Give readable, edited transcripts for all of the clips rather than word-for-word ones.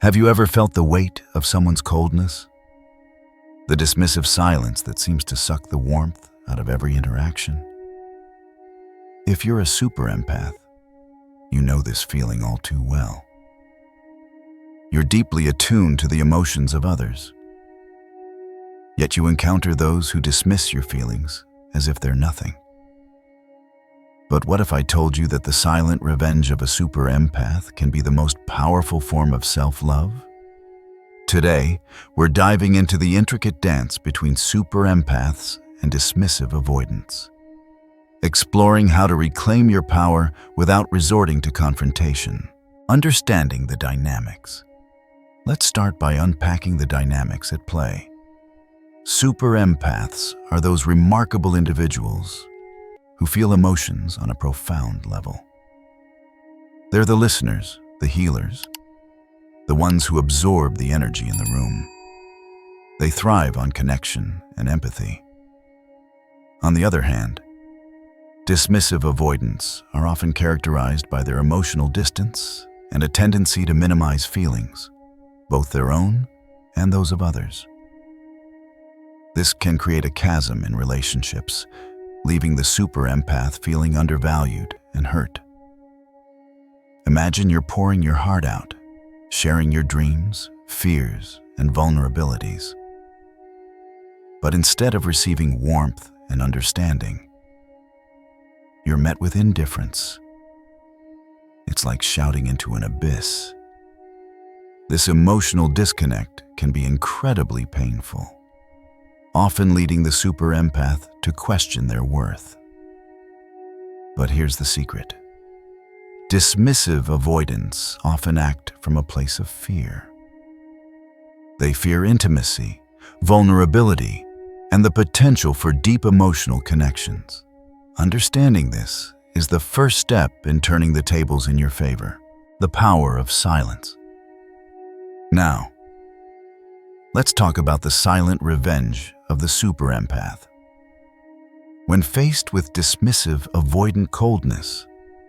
Have you ever felt the weight of someone's coldness? The dismissive silence that seems to suck the warmth out of every interaction? If you're a super empath, you know this feeling all too well. You're deeply attuned to the emotions of others. Yet you encounter those who dismiss your feelings as if they're nothing. But what if I told you that the silent revenge of a super empath can be the most powerful form of self-love? Today, we're diving into the intricate dance between super empaths and dismissive avoidants, exploring how to reclaim your power without resorting to confrontation, understanding the dynamics. Let's start by unpacking the dynamics at play. Super empaths are those remarkable individuals who feel emotions on a profound level. They're the listeners, the healers, the ones who absorb the energy in the room. They thrive on connection and empathy. On the other hand, dismissive avoidants are often characterized by their emotional distance and a tendency to minimize feelings, both their own and those of others. This can create a chasm in relationships, leaving the super empath feeling undervalued and hurt. Imagine you're pouring your heart out, sharing your dreams, fears, and vulnerabilities. But instead of receiving warmth and understanding, you're met with indifference. It's like shouting into an abyss. This emotional disconnect can be incredibly painful, often leading the super empath to question their worth. But here's the secret. Dismissive avoidants often act from a place of fear. They fear intimacy, vulnerability, and the potential for deep emotional connections. Understanding this is the first step in turning the tables in your favor, the power of silence. Now, let's talk about the silent revenge of the super empath. When faced with dismissive avoidant coldness,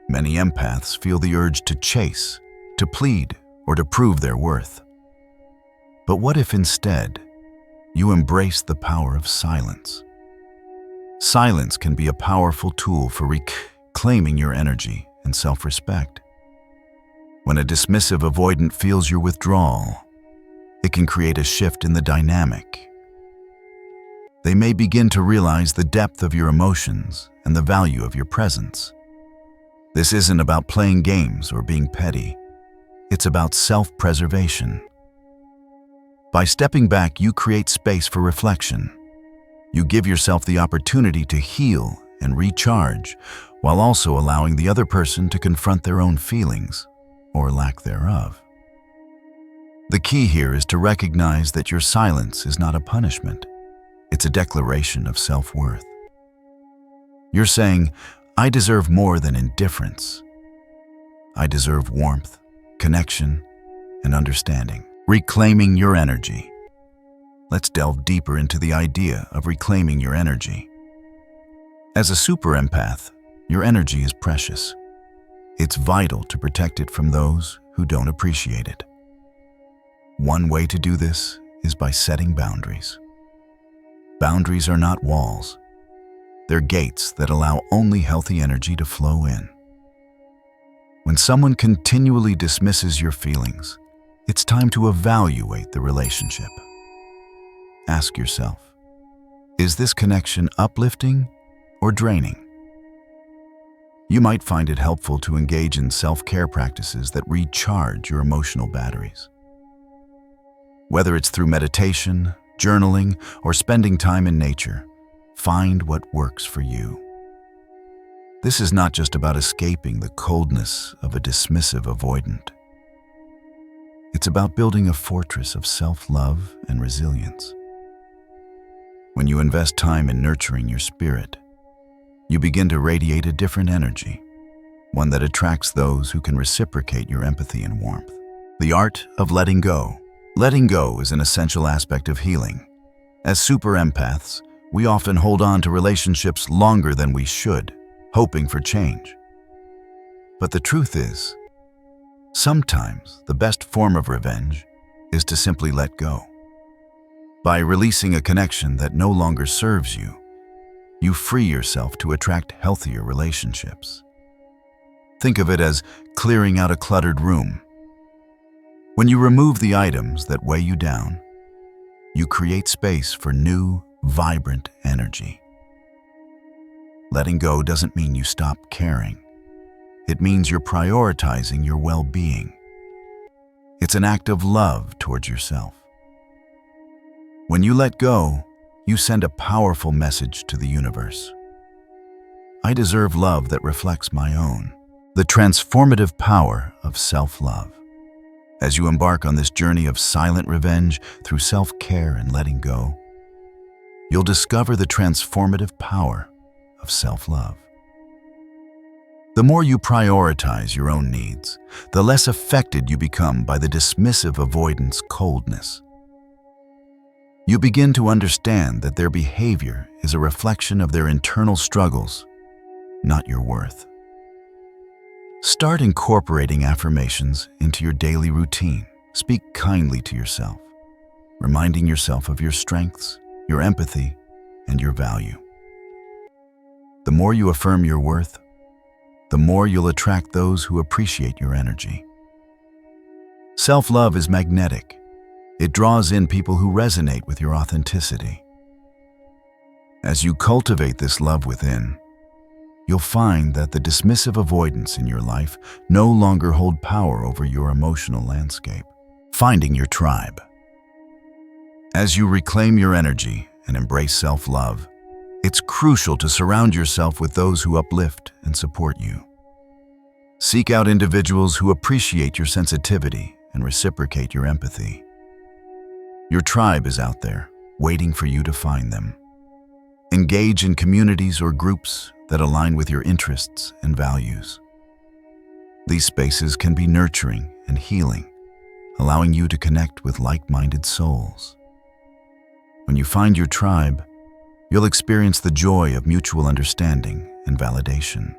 many empaths feel the urge to chase, to plead, or to prove their worth. But what if instead you embrace the power of silence? Silence can be a powerful tool for reclaiming your energy and self-respect. When a dismissive avoidant feels your withdrawal, it can create a shift in the dynamic. They may begin to realize the depth of your emotions and the value of your presence. This isn't about playing games or being petty. It's about self-preservation. By stepping back, you create space for reflection. You give yourself the opportunity to heal and recharge, while also allowing the other person to confront their own feelings, or lack thereof. The key here is to recognize that your silence is not a punishment. It's a declaration of self-worth. You're saying, I deserve more than indifference. I deserve warmth, connection, and understanding. Reclaiming your energy. Let's delve deeper into the idea of reclaiming your energy. As a super empath, your energy is precious. It's vital to protect it from those who don't appreciate it. One way to do this is by setting boundaries. Boundaries are not walls. They're gates that allow only healthy energy to flow in. When someone continually dismisses your feelings, it's time to evaluate the relationship. Ask yourself, is this connection uplifting or draining? You might find it helpful to engage in self-care practices that recharge your emotional batteries. Whether it's through meditation, journaling, or spending time in nature, find what works for you. This is not just about escaping the coldness of a dismissive avoidant. It's about building a fortress of self-love and resilience. When you invest time in nurturing your spirit, you begin to radiate a different energy, one that attracts those who can reciprocate your empathy and warmth. The art of letting go. Letting go is an essential aspect of healing. As super empaths, we often hold on to relationships longer than we should, hoping for change. But the truth is, Sometimes the best form of revenge is to simply let go. By releasing a connection that no longer serves you, you free yourself to attract healthier relationships. Think of it as clearing out a cluttered room. When you remove the items that weigh you down, you create space for new, vibrant energy. Letting go doesn't mean you stop caring. It means you're prioritizing your well-being. It's an act of love towards yourself. When you let go, you send a powerful message to the universe. I deserve love that reflects my own. The transformative power of self-love. As you embark on this journey of silent revenge through self-care and letting go, you'll discover the transformative power of self-love. The more you prioritize your own needs, the less affected you become by the dismissive avoidant coldness. You begin to understand that their behavior is a reflection of their internal struggles, not your worth. Start incorporating affirmations into your daily routine. Speak kindly to yourself, reminding yourself of your strengths, your empathy, and your value. The more you affirm your worth, the more you'll attract those who appreciate your energy. Self-love is magnetic. It draws in people who resonate with your authenticity. As you cultivate this love within, you'll find that the dismissive avoidants in your life no longer hold power over your emotional landscape. Finding your tribe. As you reclaim your energy and embrace self-love, it's crucial to surround yourself with those who uplift and support you. Seek out individuals who appreciate your sensitivity and reciprocate your empathy. Your tribe is out there, waiting for you to find them. Engage in communities or groups that align with your interests and values. These spaces can be nurturing and healing, allowing you to connect with like-minded souls. When you find your tribe, you'll experience the joy of mutual understanding and validation.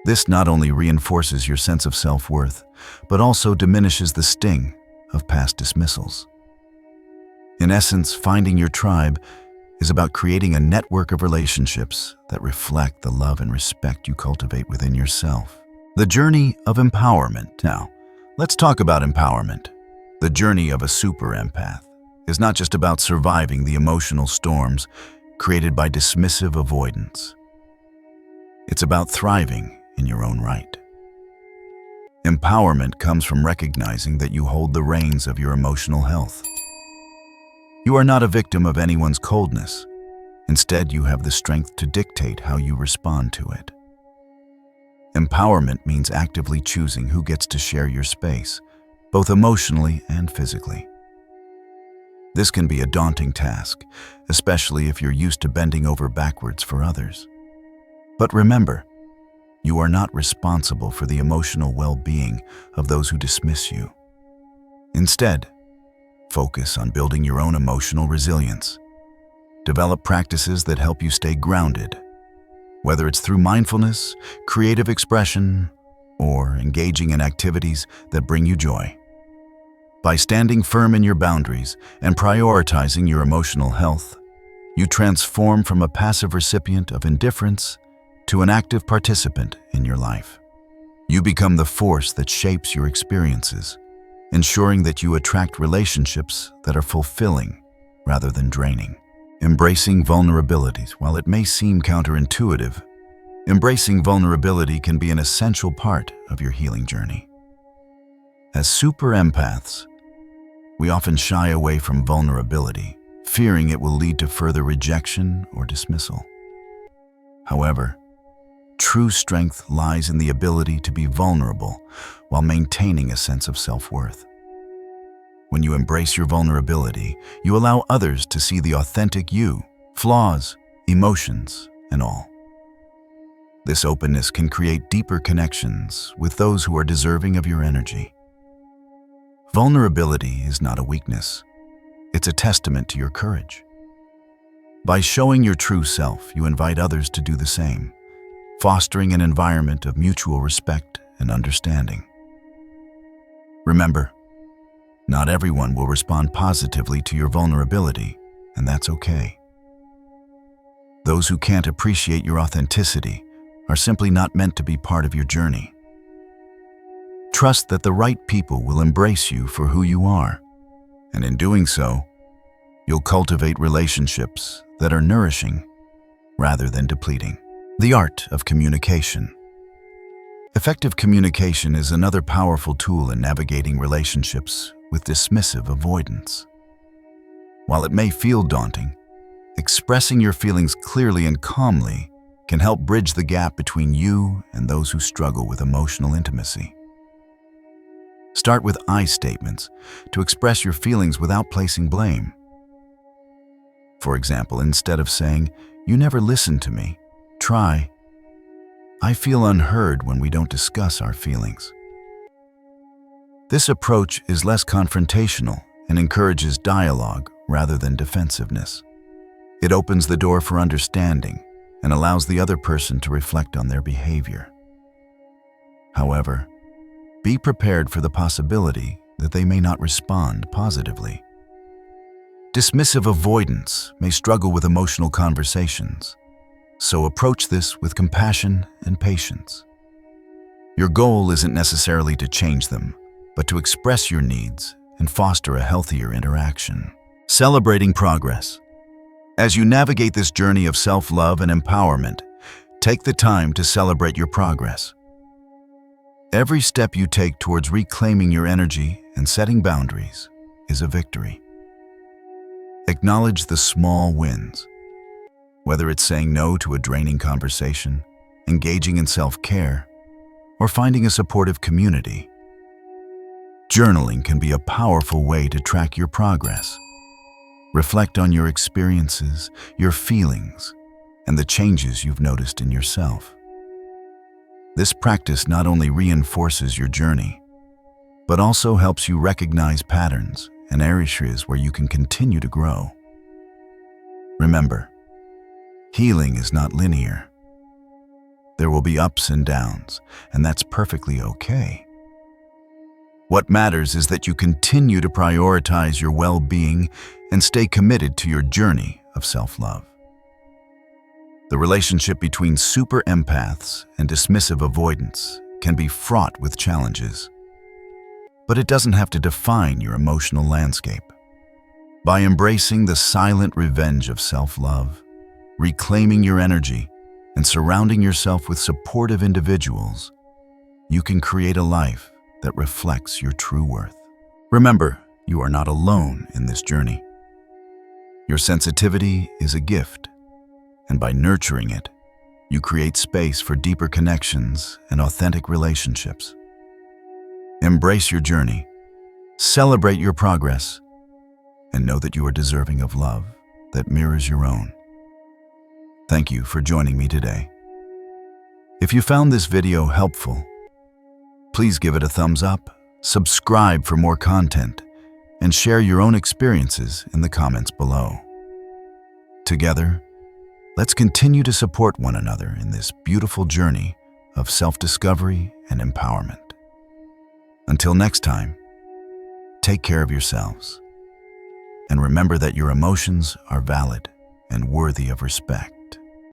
This not only reinforces your sense of self-worth, but also diminishes the sting of past dismissals. In essence, finding your tribe is about creating a network of relationships that reflect the love and respect you cultivate within yourself. The journey of empowerment. Now, let's talk about empowerment. The journey of a super empath is not just about surviving the emotional storms created by dismissive avoidance. It's about thriving in your own right. Empowerment comes from recognizing that you hold the reins of your emotional health. You are not a victim of anyone's coldness. Instead, you have the strength to dictate how you respond to it. Empowerment means actively choosing who gets to share your space, both emotionally and physically. This can be a daunting task, especially if you're used to bending over backwards for others. But remember, you are not responsible for the emotional well-being of those who dismiss you. Instead, focus on building your own emotional resilience. Develop practices that help you stay grounded, whether it's through mindfulness, creative expression, or engaging in activities that bring you joy. By standing firm in your boundaries and prioritizing your emotional health, you transform from a passive recipient of indifference to an active participant in your life. You become the force that shapes your experiences, ensuring that you attract relationships that are fulfilling rather than draining. Embracing vulnerabilities. While it may seem counterintuitive, embracing vulnerability can be an essential part of your healing journey. As super empaths, we often shy away from vulnerability, fearing it will lead to further rejection or dismissal. However, true strength lies in the ability to be vulnerable while maintaining a sense of self-worth. When you embrace your vulnerability, you allow others to see the authentic you, flaws, emotions, and all. This openness can create deeper connections with those who are deserving of your energy. Vulnerability is not a weakness. It's a testament to your courage. By showing your true self, you invite others to do the same, fostering an environment of mutual respect and understanding. Remember, not everyone will respond positively to your vulnerability, and that's okay. Those who can't appreciate your authenticity are simply not meant to be part of your journey. Trust that the right people will embrace you for who you are, and in doing so, you'll cultivate relationships that are nourishing rather than depleting. The art of communication. Effective communication is another powerful tool in navigating relationships with dismissive avoidance. While it may feel daunting, expressing your feelings clearly and calmly can help bridge the gap between you and those who struggle with emotional intimacy. Start with I statements to express your feelings without placing blame. For example, instead of saying, "You never listen to me," try, "I feel unheard when we don't discuss our feelings." This approach is less confrontational and encourages dialogue rather than defensiveness. It opens the door for understanding and allows the other person to reflect on their behavior. However, be prepared for the possibility that they may not respond positively. Dismissive avoidants may struggle with emotional conversations, so approach this with compassion and patience. Your goal isn't necessarily to change them, but to express your needs and foster a healthier interaction. Celebrating progress. As you navigate this journey of self-love and empowerment, take the time to celebrate your progress. Every step you take towards reclaiming your energy and setting boundaries is a victory. Acknowledge the small wins, whether it's saying no to a draining conversation, engaging in self-care, or finding a supportive community. Journaling can be a powerful way to track your progress. Reflect on your experiences, your feelings, and the changes you've noticed in yourself. This practice not only reinforces your journey, but also helps you recognize patterns and areas where you can continue to grow. Remember, healing is not linear. There will be ups and downs, and that's perfectly okay. What matters is that you continue to prioritize your well-being and stay committed to your journey of self-love. The relationship between super empaths and dismissive avoidants can be fraught with challenges, but it doesn't have to define your emotional landscape. By embracing the silent revenge of self-love, reclaiming your energy, and surrounding yourself with supportive individuals, you can create a life that reflects your true worth. Remember, you are not alone in this journey. Your sensitivity is a gift, and by nurturing it, you create space for deeper connections and authentic relationships. Embrace your journey, celebrate your progress, and know that you are deserving of love that mirrors your own. Thank you for joining me today. If you found this video helpful, please give it a thumbs up, subscribe for more content, and share your own experiences in the comments below. Together, let's continue to support one another in this beautiful journey of self-discovery and empowerment. Until next time, take care of yourselves, and remember that your emotions are valid and worthy of respect.